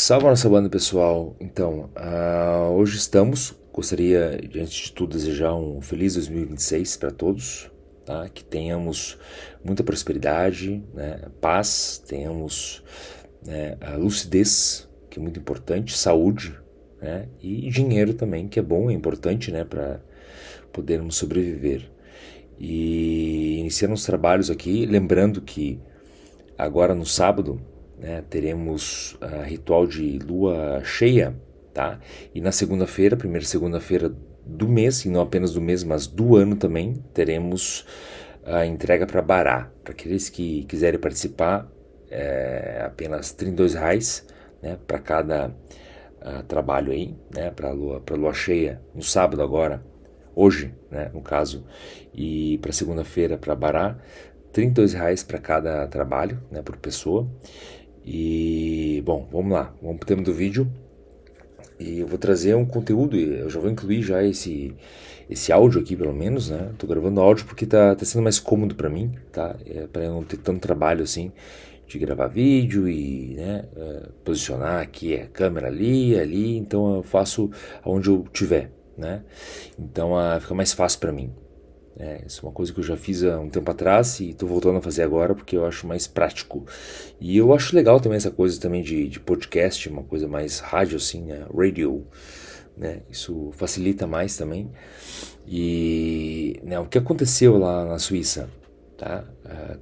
Salve a nossa banda, pessoal. Então, hoje gostaria de, antes de tudo, desejar um feliz 2026 para todos, tá? Que tenhamos muita prosperidade, né? Paz, tenhamos, né, a lucidez, que é muito importante, saúde, né? E dinheiro também, que é bom, é importante, né? Para podermos sobreviver. E iniciando os trabalhos aqui, lembrando que agora no sábado, né, teremos ritual de lua cheia, tá? E na segunda-feira, primeira segunda-feira do mês, e não apenas do mês, mas do ano também, teremos a entrega para Bará. Para aqueles que quiserem participar, é apenas R$ 32, né, para cada trabalho aí, né, para lua cheia, no sábado agora, hoje, né, no caso, e para segunda-feira para Bará, R$ 32 para cada trabalho, né, por pessoa. E, bom, vamos lá, vamos pro tema do vídeo. E eu vou trazer um conteúdo, eu já vou incluir já esse áudio aqui, pelo menos, né? Tô gravando áudio porque tá sendo mais cômodo para mim, tá? Para eu não ter tanto trabalho assim de gravar vídeo e, né, posicionar aqui a câmera ali, então eu faço aonde eu tiver, né? Então fica mais fácil para mim. Isso é uma coisa que eu já fiz há um tempo atrás e estou voltando a fazer agora porque eu acho mais prático. E eu acho legal também essa coisa também de podcast, uma coisa mais rádio assim, né? Radio, né? Isso facilita mais também. E, né, o que aconteceu lá na Suíça, tá?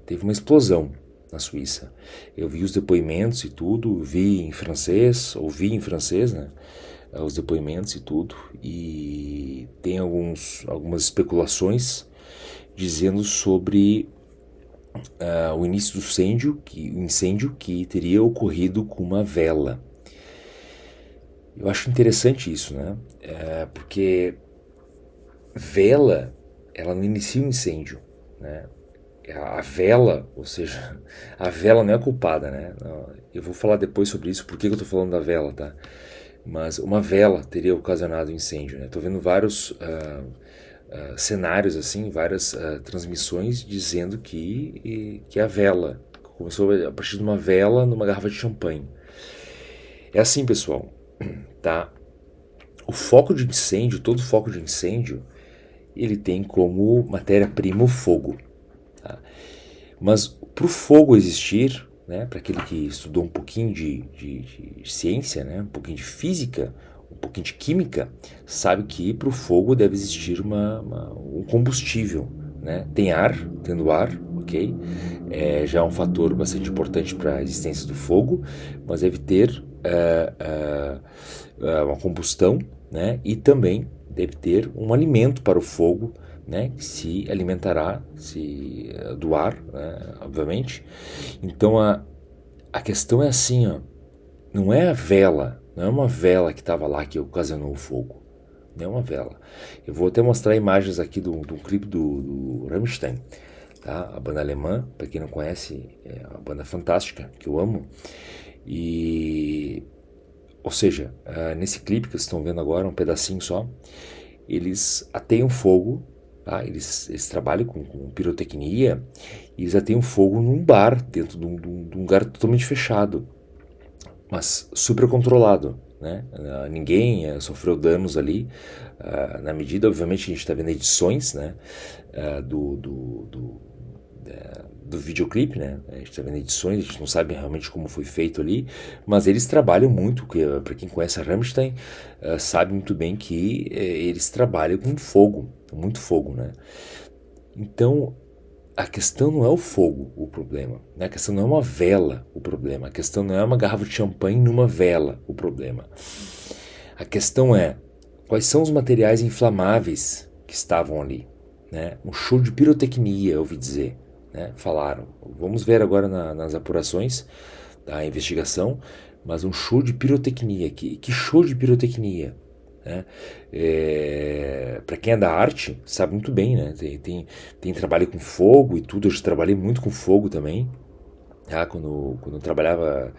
Teve uma explosão na Suíça. Eu vi os depoimentos e tudo, ouvi em francês, né? Os depoimentos e tudo, e tem algumas especulações dizendo sobre o início do incêndio que teria ocorrido com uma vela. Eu acho interessante isso, né? Porque vela, ela não inicia um incêndio, né? A vela, ou seja, a vela não é culpada, né? Eu vou falar depois sobre isso, por que eu tô falando da vela, tá? Mas uma vela teria ocasionado o incêndio, né? Estou vendo vários cenários, assim, várias transmissões dizendo que a vela começou a partir de uma vela numa garrafa de champanhe. É assim, pessoal, tá? O foco de incêndio, todo foco de incêndio, ele tem como matéria-prima o fogo, tá? Mas para o fogo existir, né, para aquele que estudou um pouquinho de ciência, né, um pouquinho de física, um pouquinho de química, sabe que para o fogo deve existir um combustível, né? Tendo ar, ok? Já é um fator bastante importante para a existência do fogo, mas deve ter uma combustão, né? E também deve ter um alimento para o fogo, né, que se alimentará do ar, né, obviamente. Então a questão é assim, ó, não é a vela, não é uma vela que estava lá que ocasionou o fogo, não é uma vela. Eu vou até mostrar imagens aqui do clipe do Rammstein, tá? A banda alemã, para quem não conhece, é uma banda fantástica que eu amo. Ou seja, nesse clipe que vocês estão vendo agora, um pedacinho só, eles ateiam fogo. Tá? Eles trabalham com pirotecnia e eles ateiam fogo num bar, dentro de um lugar totalmente fechado, mas super controlado, né? Ninguém sofreu danos ali, na medida, obviamente, a gente está vendo edições, né, do videoclipe, né? A gente está vendo edições, a gente não sabe realmente como foi feito ali, mas eles trabalham muito, para quem conhece a Rammstein, sabe muito bem que eles trabalham com fogo, muito fogo, né? Então, a questão não é o fogo o problema, né? A questão não é uma vela o problema, a questão não é uma garrafa de champanhe numa vela o problema. A questão é, quais são os materiais inflamáveis que estavam ali, né? Um show de pirotecnia, eu ouvi dizer, né? Falaram. Vamos ver agora nas apurações da investigação, mas um show de pirotecnia, que show de pirotecnia, né? Para quem é da arte, sabe muito bem, né? Tem trabalho com fogo e tudo, eu já trabalhei muito com fogo também. Quando eu trabalhava,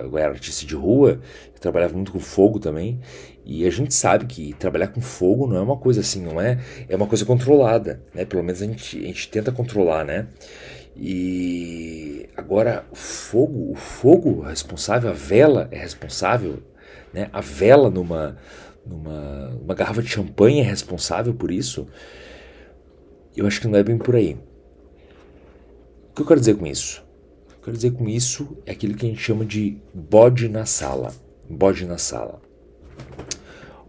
eu era artista de rua, eu trabalhava muito com fogo também, e a gente sabe que trabalhar com fogo não é uma coisa assim, não é uma coisa controlada, né? Pelo menos a gente tenta controlar, né? E agora o fogo é responsável, a vela é responsável, né? A vela numa garrafa de champanhe é responsável por isso. Eu acho que não é bem por aí. O que eu quero dizer com isso? O que eu quero dizer com isso é aquilo que a gente chama de bode na sala. Bode na sala.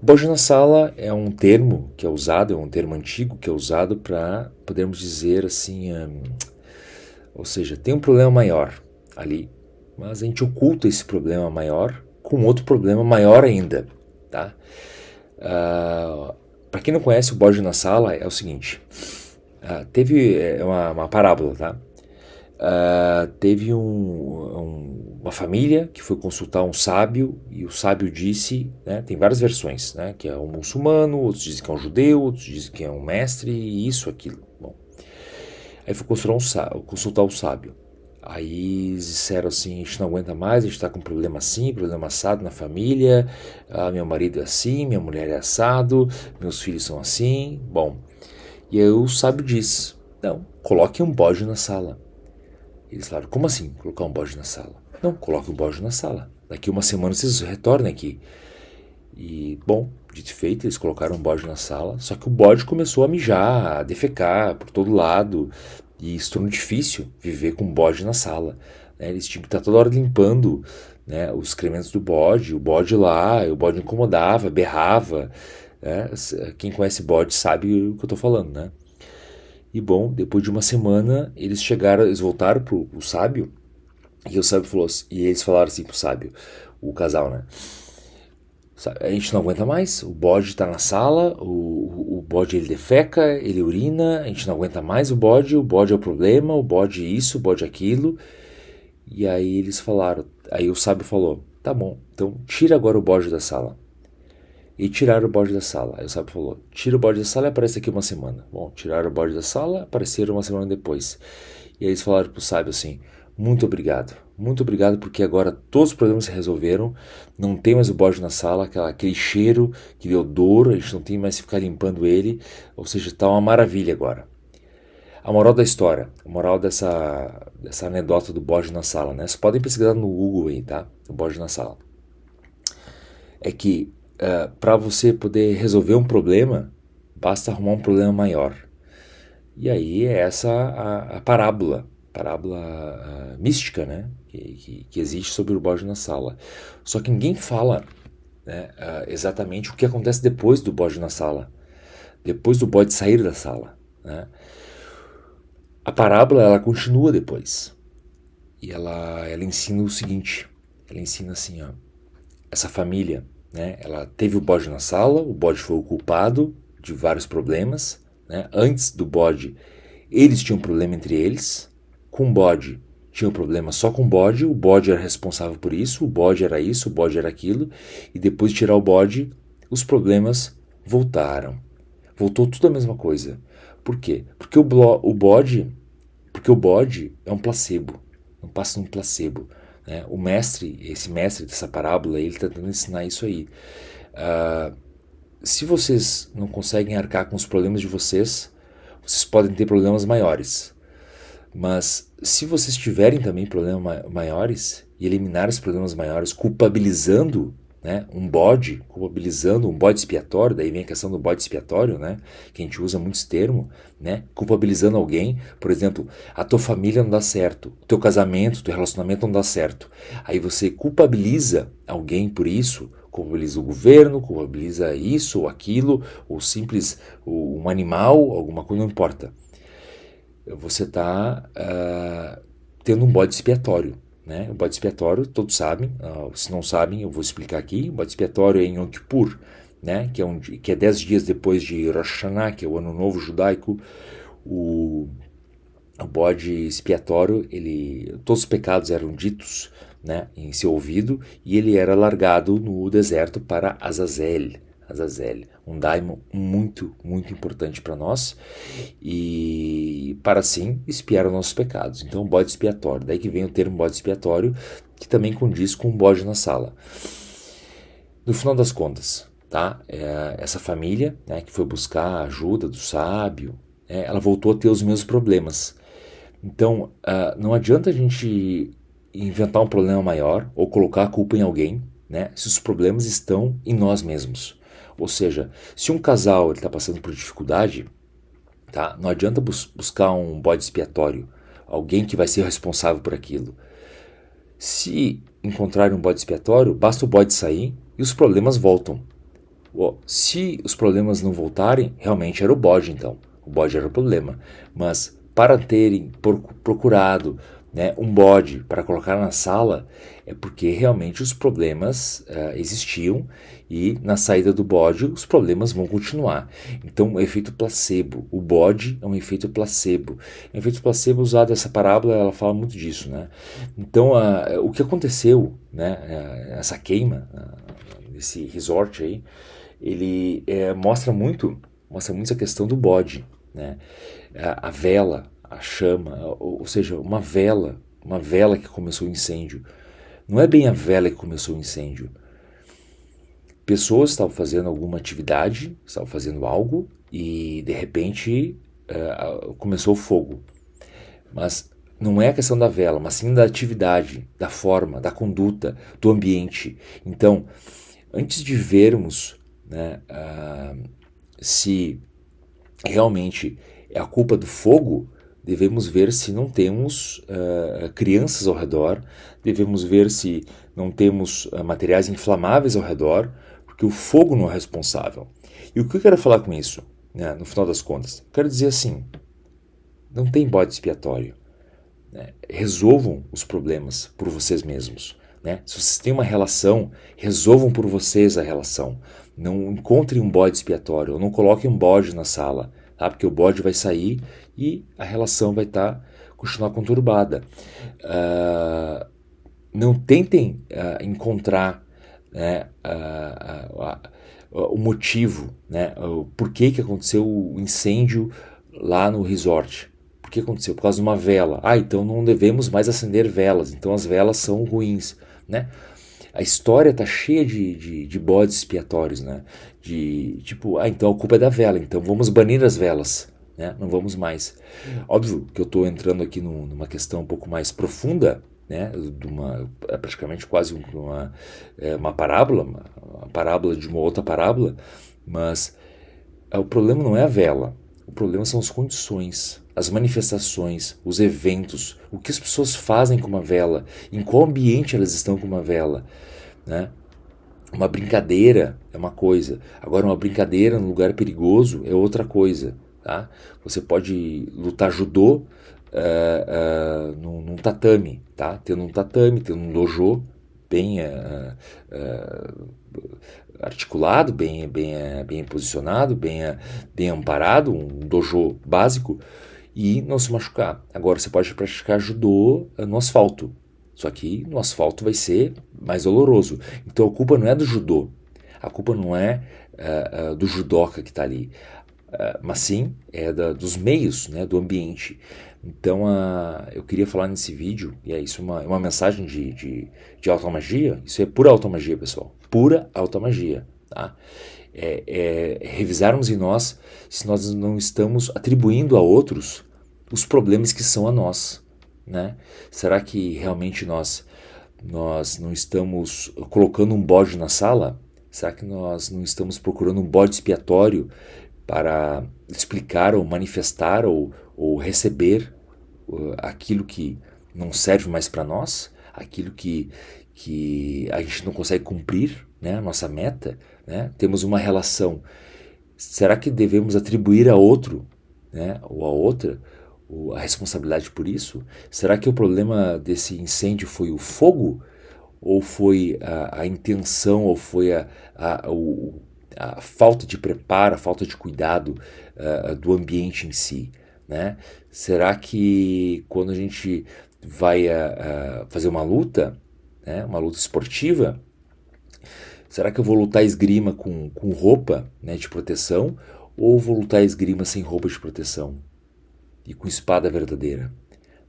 Bode na sala é um termo que é usado, é um termo antigo que é usado para podermos dizer assim, ou seja, tem um problema maior ali, mas a gente oculta esse problema maior com outro problema maior ainda, tá? Para quem não conhece o bode na sala é o seguinte, teve uma parábola, tá? Teve uma família que foi consultar um sábio e o sábio disse, né, tem várias versões, né, que é um muçulmano, outros dizem que é um judeu, outros dizem que é um mestre, isso, aquilo. Bom, aí foi consultar o sábio. Aí eles disseram assim, a gente não aguenta mais, a gente está com problema assim, problema assado na família, meu marido é assim, minha mulher é assado, meus filhos são assim, bom. E aí o sábio disse, não, coloque um bode na sala. Eles falaram, como assim colocar um bode na sala? Não, coloque um bode na sala. Daqui uma semana vocês retornem aqui. E, bom, dito e feito, eles colocaram um bode na sala, só que o bode começou a mijar, a defecar por todo lado, e se tornou difícil viver com um bode na sala. Né? Eles tinham que estar toda hora limpando, né, os excrementos do bode, o bode lá, o bode incomodava, berrava. Né? Quem conhece bode sabe o que eu estou falando, né? E bom, depois de uma semana, eles voltaram pro sábio, e o sábio falou assim, e eles falaram assim pro sábio, o casal, né? A gente não aguenta mais, o bode está na sala, o bode ele defeca, ele urina, a gente não aguenta mais o bode é o problema, o bode isso, o bode aquilo. E aí eles falaram, aí o sábio falou, tá bom, então tira agora o bode da sala. E tiraram o bode da sala. Aí o sábio falou, tira o bode da sala e aparece aqui uma semana. Bom, tiraram o bode da sala, apareceram uma semana depois. E aí eles falaram pro sábio assim, muito obrigado porque agora todos os problemas se resolveram, não tem mais o bode na sala, aquele cheiro, aquele odor, a gente não tem mais que ficar limpando ele, ou seja, tá uma maravilha agora. A moral da história, a moral dessa anedota do bode na sala, né? Vocês podem pesquisar no Google aí, tá? O bode na sala. É que para você poder resolver um problema, basta arrumar um problema maior. E aí é essa a parábola mística, né, que existe sobre o bode na sala. Só que ninguém fala, né, exatamente o que acontece depois do bode na sala, depois do bode sair da sala. Né? A parábola ela continua depois e ela ensina o seguinte, ela ensina assim, ó, essa família, né, ela teve o bode na sala, o bode foi o culpado de vários problemas. Né? Antes do bode, eles tinham um problema entre eles. Com o bode, tinha um problema só com o bode era responsável por isso, o bode era isso, o bode era aquilo. E depois de tirar o bode, os problemas voltaram. Voltou tudo a mesma coisa. Por quê? Porque o bode é um placebo, não passa num placebo. Né? Esse mestre dessa parábola, ele está tentando ensinar isso aí. Se vocês não conseguem arcar com os problemas de vocês podem ter problemas maiores. Mas se vocês tiverem também problemas maiores e eliminar os problemas maiores culpabilizando, né, culpabilizando um bode expiatório, daí vem a questão do bode expiatório, né, que a gente usa muitos termos, né, culpabilizando alguém, por exemplo, a tua família não dá certo, o teu casamento, o teu relacionamento não dá certo. Aí você culpabiliza alguém por isso, culpabiliza o governo, culpabiliza isso ou aquilo, ou simples um animal, alguma coisa, não importa. Você está tendo um bode expiatório. Né? O bode expiatório, todos sabem, se não sabem, eu vou explicar aqui. O bode expiatório é em Yom Kippur, né? que é 10 dias depois de Rosh Hashanah, que é o Ano Novo Judaico. O bode expiatório, todos os pecados eram ditos, né, em seu ouvido, e ele era largado no deserto para Azazel, um daimon muito, muito importante para nós, e para assim expiar os nossos pecados. Então, bode expiatório, daí que vem o termo bode expiatório, que também condiz com um bode na sala. No final das contas, tá, essa família, né, que foi buscar a ajuda do sábio, ela voltou a ter os mesmos problemas. Então, não adianta a gente inventar um problema maior ou colocar a culpa em alguém, né, se os problemas estão em nós mesmos. Ou seja, se um casal está passando por dificuldade, tá, não adianta buscar um bode expiatório, alguém que vai ser responsável por aquilo. Se encontrarem um bode expiatório, basta o bode sair e os problemas voltam. Se os problemas não voltarem, realmente era o bode então. O bode era o problema. Mas para terem procurado, né, um bode para colocar na sala, é porque realmente os problemas existiam e na saída do bode os problemas vão continuar. Então, o efeito placebo. O bode é um efeito placebo. O efeito placebo usado essa parábola, ela fala muito disso, né? Então, o que aconteceu, né, essa queima, nesse resort aí, ele mostra muito essa questão do bode, né? A vela, a chama, ou seja, uma vela que começou o incêndio. Não é bem a vela que começou o incêndio. Pessoas estavam fazendo alguma atividade, estavam fazendo algo e de repente começou o fogo. Mas não é a questão da vela, mas sim da atividade, da forma, da conduta, do ambiente. Então, antes de vermos, né, se realmente é a culpa do fogo, devemos ver se não temos crianças ao redor, devemos ver se não temos materiais inflamáveis ao redor, porque o fogo não é responsável. E o que eu quero falar com isso, né, no final das contas? Quero dizer assim, não tem bode expiatório. Né? Resolvam os problemas por vocês mesmos. Né? Se vocês têm uma relação, resolvam por vocês a relação. Não encontrem um bode expiatório, ou não coloquem um bode na sala, tá? Porque o bode vai sair e a relação vai continuar conturbada. Não tentem encontrar, né, o motivo, né, o porquê que aconteceu o incêndio lá no resort. Por que aconteceu? Por causa de uma vela. Então não devemos mais acender velas, então as velas são ruins, né? A história tá cheia de bodes expiatórios, né? De tipo, então a culpa é da vela, então vamos banir as velas, né? Não vamos mais. Óbvio que eu estou entrando aqui numa questão um pouco mais profunda, né? É praticamente quase uma parábola, uma parábola de uma outra parábola, mas o problema não é a vela, o problema são as condições, as manifestações, os eventos, o que as pessoas fazem com uma vela, em qual ambiente elas estão com uma vela, né? Uma brincadeira é uma coisa, agora uma brincadeira num lugar perigoso é outra coisa, tá? Você pode lutar judô num tatame, tá? Tendo um tatame, tendo um dojo bem articulado, bem posicionado, bem amparado, um dojo básico, e não se machucar. Agora você pode praticar judô no asfalto, só que no asfalto vai ser mais doloroso. Então a culpa não é do judô, a culpa não é do judoca que está ali, mas sim é dos meios, né, do ambiente. Então eu queria falar nesse vídeo, e é isso, uma mensagem de automagia. Isso é pura automagia, pessoal, pura automagia, tá? Revisarmos em nós se nós não estamos atribuindo a outros os problemas que são a nós, né? Será que realmente nós não estamos colocando um bode na sala? Será que nós não estamos procurando um bode expiatório para explicar ou manifestar ou receber aquilo que não serve mais para nós, aquilo que a gente não consegue cumprir, né, a nossa meta, né? Temos uma relação. Será que devemos atribuir a outro, né, ou a outra a responsabilidade por isso? Será que o problema desse incêndio foi o fogo? Ou foi a intenção, ou foi a falta de preparo, a falta de cuidado do ambiente em si, né? Será que quando a gente vai fazer uma luta, né, uma luta esportiva, será que eu vou lutar esgrima com roupa, né, de proteção, ou vou lutar esgrima sem roupa de proteção e com espada verdadeira?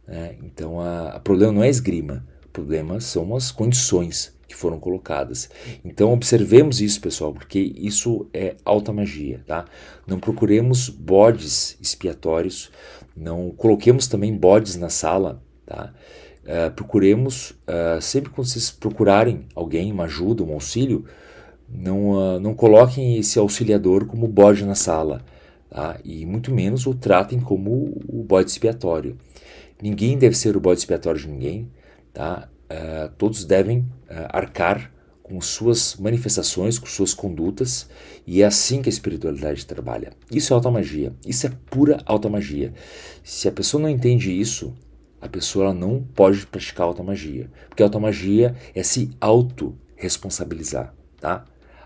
Né? Então o problema não é a esgrima, o problema são as condições que foram colocadas. Então observemos isso, pessoal, porque isso é alta magia, tá? Não procuremos bodes expiatórios, Não coloquemos também bodes na sala, tá? Procuremos, sempre quando vocês procurarem alguém, uma ajuda, um auxílio, não coloquem esse auxiliador como bode na sala, tá? E muito menos o tratem como o bode expiatório. Ninguém deve ser o bode expiatório de ninguém, tá? Todos devem arcar com suas manifestações, com suas condutas, e é assim que a espiritualidade trabalha. Isso é automagia, isso é pura automagia. Se a pessoa não entende isso, a pessoa ela não pode praticar automagia, porque a automagia é se autorresponsabilizar, tá?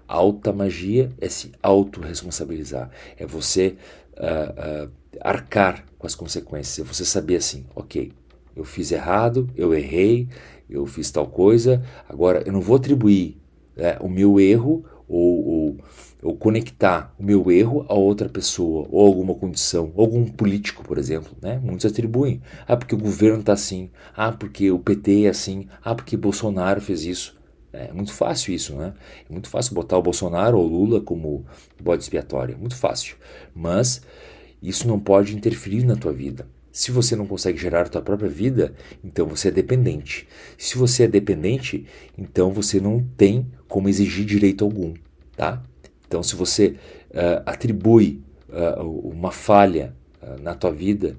A automagia é se autorresponsabilizar, é você arcar com as consequências, é você saber assim, ok, eu fiz errado, eu errei, eu fiz tal coisa, agora eu não vou atribuir o meu erro ou conectar o meu erro a outra pessoa, ou alguma condição, ou algum político, por exemplo, né? Muitos atribuem, porque o governo está assim, porque o PT é assim, porque Bolsonaro fez isso. É muito fácil isso, né? É muito fácil botar o Bolsonaro ou o Lula como bode expiatório, muito fácil, mas isso não pode interferir na tua vida. Se você não consegue gerar a tua própria vida, então você é dependente. Se você é dependente, então você não tem como exigir direito algum, tá? Então, se você atribui uma falha na tua vida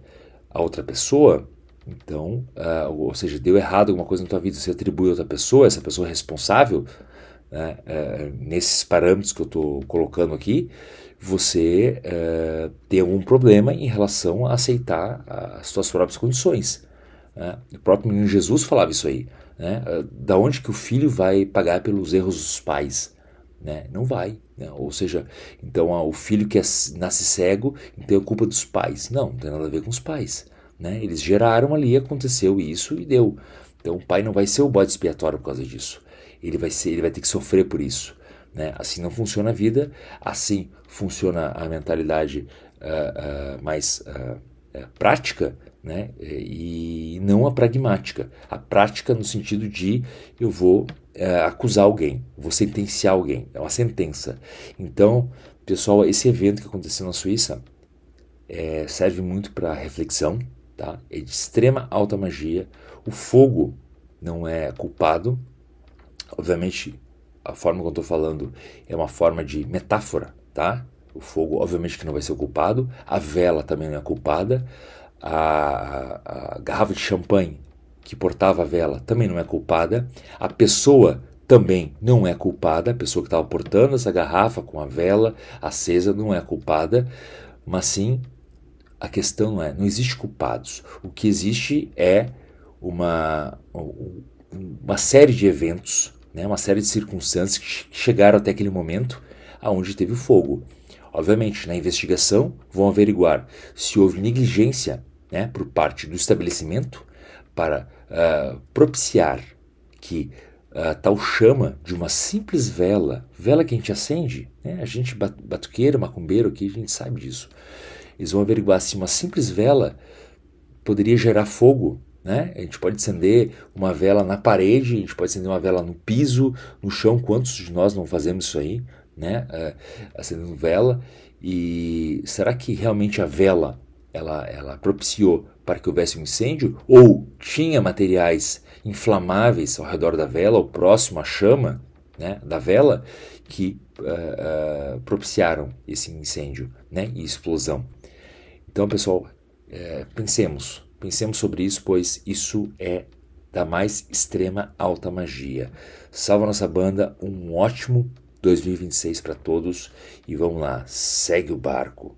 a outra pessoa, então, ou seja, deu errado alguma coisa na tua vida, você atribui a outra pessoa, essa pessoa é responsável, né, nesses parâmetros que eu estou colocando aqui, você tem algum problema em relação a aceitar as suas próprias condições. Né? O próprio menino Jesus falava isso aí. Né? Da onde que o filho vai pagar pelos erros dos pais? Né? Não vai. Né? Ou seja, então o filho que nasce cego, então é culpa dos pais. Não tem nada a ver com os pais. Né? Eles geraram ali, aconteceu isso e deu. Então o pai não vai ser o bode expiatório por causa disso. Ele vai ter que sofrer por isso. Né? Assim não funciona a vida, assim funciona a mentalidade mais prática, né? E não a pragmática. A prática no sentido de eu vou acusar alguém, vou sentenciar alguém, é uma sentença. Então, pessoal, esse evento que aconteceu na Suíça serve muito para reflexão, tá? É de extrema alta magia. O fogo não é culpado, obviamente. A forma que eu estou falando é uma forma de metáfora, tá? O fogo, obviamente, que não vai ser o culpado. A vela também não é culpada. A garrafa de champanhe que portava a vela também não é culpada. A pessoa também não é culpada. A pessoa que estava portando essa garrafa com a vela acesa não é culpada. Mas sim, a questão não existe culpados. O que existe é uma série de eventos, né, uma série de circunstâncias que chegaram até aquele momento aonde teve o fogo. Obviamente, na investigação vão averiguar se houve negligência, né, por parte do estabelecimento para propiciar que tal chama de uma simples vela que a gente acende, né, a gente batuqueiro, macumbeiro aqui, a gente sabe disso. Eles vão averiguar se uma simples vela poderia gerar fogo. Né? A gente pode acender uma vela na parede, a gente pode acender uma vela no piso, no chão. Quantos de nós não fazemos isso aí? Né? Acendendo vela. E será que realmente a vela ela propiciou para que houvesse um incêndio? Ou tinha materiais inflamáveis ao redor da vela, ou próximo à chama, né, da vela, que propiciaram esse incêndio, né, e explosão? Então, pessoal, pensemos sobre isso, pois isso é da mais extrema alta magia. Salva nossa banda, um ótimo 2026 para todos e vamos lá, segue o barco.